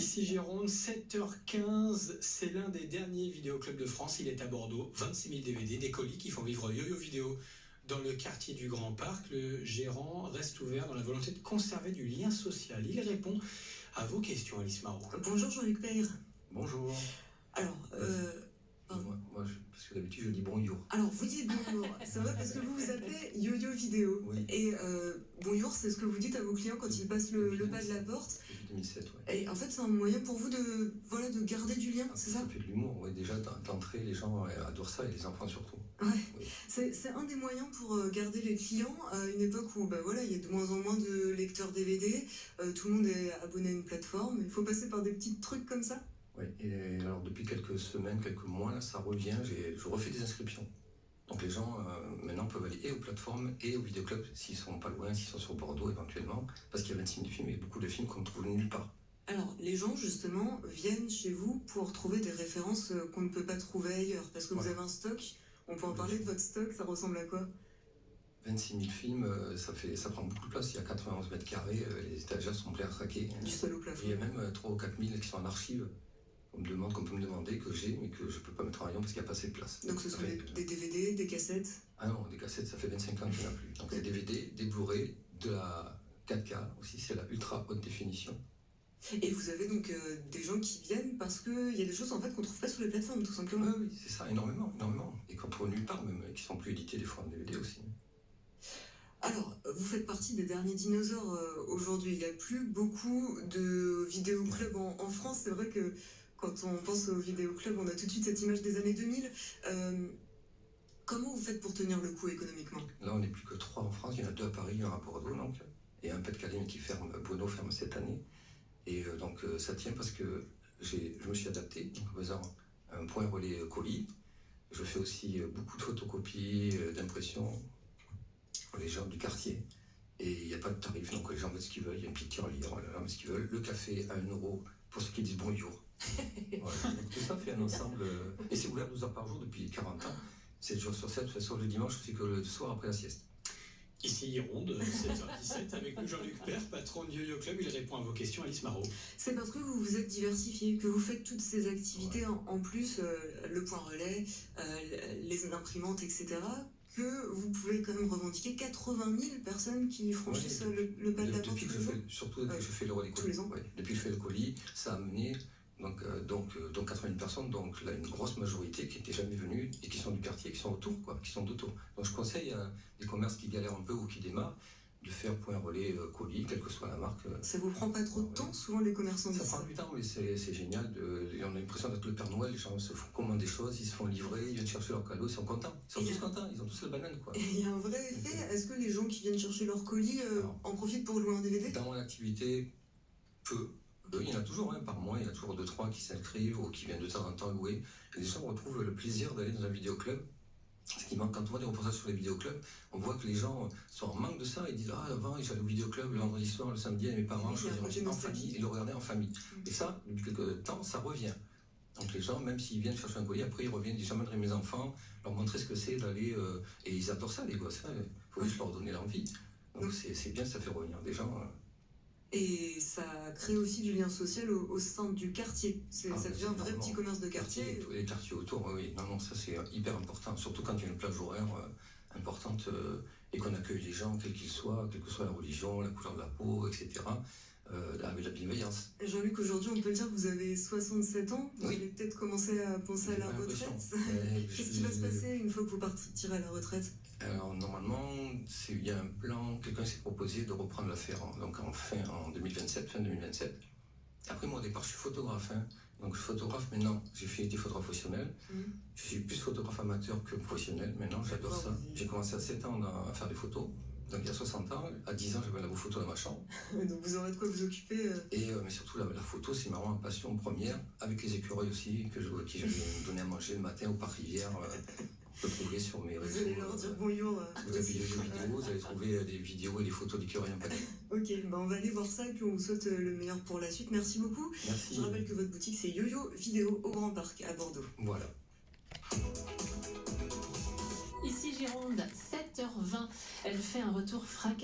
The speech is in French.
Ici Gironde, 7h15, c'est l'un des derniers vidéoclubs de France, il est à Bordeaux, 26 000 DVD, des colis qui font vivre Yo-Yo Vidéo dans le quartier du Grand Parc. Le gérant reste ouvert dans la volonté de conserver du lien social. Il répond à vos questions, Alice Marot. Bonjour Jean-Luc Peyre. Bonjour. Alors, parce que d'habitude je dis bonjour. Alors, vous dites bonjour, c'est vrai parce que vous vous appelez Yo-Yo Vidéo. Oui. Et bonjour, c'est ce que vous dites à vos clients quand ils passent le pas de la porte. Depuis 2007, oui. Et en fait, c'est un moyen pour vous de garder du lien, c'est ça? Ça fait de l'humour, oui. Déjà, d'entrée, les gens adorent ça, et les enfants surtout. Ouais. Oui. C'est un des moyens pour garder les clients à une époque où il y a de moins en moins de lecteurs DVD, tout le monde est abonné à une plateforme, il faut passer par des petits trucs comme ça. Oui, et alors depuis quelques semaines, quelques mois, là, ça revient, je refais des inscriptions. Donc les gens, maintenant, peuvent aller et aux plateformes et aux vidéoclubs, s'ils sont pas loin, s'ils sont sur Bordeaux éventuellement, parce qu'il y a 26 000 films, et beaucoup de films qu'on ne trouve nulle part. Alors, les gens, justement, viennent chez vous pour trouver des références qu'on ne peut pas trouver ailleurs, parce que vous avez un stock. On peut en parler de votre stock, ça ressemble à quoi? 26 000 films, ça prend beaucoup de place, il y a 91 mètres carrés, les étagères sont pleines à craquer. Du sol au plafond. Et il y a même 3 ou 4 000 qui sont en archive. Qu'on peut me demander, que j'ai, mais que je ne peux pas mettre en rayon parce qu'il n'y a pas assez de place. Donc ce sont des DVD, des cassettes? Ah non, des cassettes, ça fait 25 ans qu'il n'y en a plus. Donc des DVD, des Blu-ray, de la 4K aussi, c'est la ultra haute définition. Et vous avez donc des gens qui viennent parce qu'il y a des choses en fait qu'on ne trouve pas sur les plateformes, tout simplement. Oui, c'est ça, énormément. Et qu'on trouve nulle part même, qui ne sont plus édités des fois en DVD aussi. Alors, vous faites partie des derniers dinosaures aujourd'hui. Il n'y a plus beaucoup de vidéoclubs en France. C'est vrai que quand on pense aux vidéoclubs, on a tout de suite cette image des années 2000. Comment vous faites pour tenir le coup économiquement? Là, on n'est plus que 3 en France. Il y en a 2 à Paris, 1 à Bordeaux, donc. Et un Pas-de-Calais qui ferme, Bruno ferme cette année. Et donc, ça tient parce que je me suis adapté, en faisant un point relais colis. Je fais aussi beaucoup de photocopies, d'impressions pour les gens du quartier. Et il n'y a pas de tarif, donc les gens mettent ce qu'ils veulent. Il y a une petite tirelire, les gens mettent ce qu'ils veulent. Le café à 1 € pour ceux qui disent bonjour. Voilà. Tout ça fait un ensemble. Et c'est ouvert 12 heures par jour depuis 40 ans. 7 jours sur 7, sauf le dimanche, je fais que le soir après la sieste. Ici Gironde, 7h17, avec nous Jean-Luc Peyre, patron de Yo-Yo Club. Il répond à vos questions, Alice Marot. C'est parce que vous vous êtes diversifié, que vous faites toutes ces activités en plus, le point relais, les imprimantes, etc., que vous pouvez quand même revendiquer 80 000 personnes qui franchissent le pas de la porte. Surtout depuis que je fais le relais colis. Tous les ans. Depuis que je fais le colis, ça a amené donc 80 000 personnes, donc là, une grosse majorité qui n'étaient jamais venues et qui sont du quartier, qui sont autour, qui sont d'autour. Donc je conseille à des commerces qui galèrent un peu ou qui démarrent de faire point relais colis, quelle que soit la marque. Ça vous prend pas trop de temps? Souvent les commerçants disent ça. Ça prend du temps, mais c'est génial. On a l'impression d'être le Père Noël, les gens se font commander des choses, ils se font livrer, ils viennent chercher leurs cadeaux, ils sont contents. Ils sont tous contents, ils ont tous la banane, quoi. Et il y a un vrai effet. Est-ce que les gens qui viennent chercher leur colis en profitent pour louer un DVD? Dans mon activité, peu. Il y en a toujours par mois, il y en a toujours 2-3 qui s'inscrivent ou qui viennent de temps en temps louer. Et les gens retrouvent le plaisir d'aller dans un vidéoclub. Ce qui manque, quand on voit des reportages sur les vidéoclubs, on voit que les gens sont en manque de ça. Ils disent avant, j'allais au vidéoclub le vendredi soir, le samedi, avec mes parents, je faisais en famille, et le regardaient en famille. Et ça, depuis quelques temps, ça revient. Donc les gens, même s'ils viennent chercher un colis, après ils reviennent, ils disent j'emmènerai mes enfants, leur montrer ce que c'est d'aller. Et ils adorent ça, les gosses. Il faut juste leur donner l'envie. Donc c'est bien, ça fait revenir des gens. Et ça crée aussi du lien social au sein du quartier. Ça devient un vrai petit commerce de quartier. Les quartiers autour, oui. Non, ça c'est hyper important. Surtout quand il y a une plage horaire importante et qu'on accueille les gens, quels qu'ils soient, quelle que soit la religion, la couleur de la peau, etc. Avec la bienveillance. Jean-Luc, aujourd'hui, on peut dire que vous avez 67 ans. Vous allez peut-être commencer à penser à la retraite. Qu'est-ce qui va se passer une fois que vous partirez à la retraite? Alors, normalement, il y a un plan, quelqu'un s'est proposé de reprendre l'affaire en 2027, fin 2027. Après, moi, au départ, je suis photographe. Donc, je suis photographe maintenant. J'ai été photographe professionnel. Je suis plus photographe amateur que professionnel. Maintenant, j'adore ça. J'ai commencé à 7 ans à faire des photos. Donc, il y a 60 ans, à 10 ans, j'avais un labo photo dans ma chambre. Donc, vous aurez de quoi vous occuper. Mais surtout, la photo, c'est marrant, ma passion première, avec les écureuils aussi, qui j'avais donné à manger le matin au parc Rivière. Vous pouvez trouver sur mes réseaux. Vous allez leur dire bonjour. Vous tapez Yo-Yo Vidéo, vous allez trouver des vidéos et des photos d'écureuils en panier. Ok, on va aller voir ça et puis on vous souhaite le meilleur pour la suite. Merci beaucoup. Merci. Je rappelle que votre boutique, c'est Yo-Yo Vidéo au Grand Parc à Bordeaux. Voilà. Ici Gironde, 7h20. Elle fait un retour fracassé.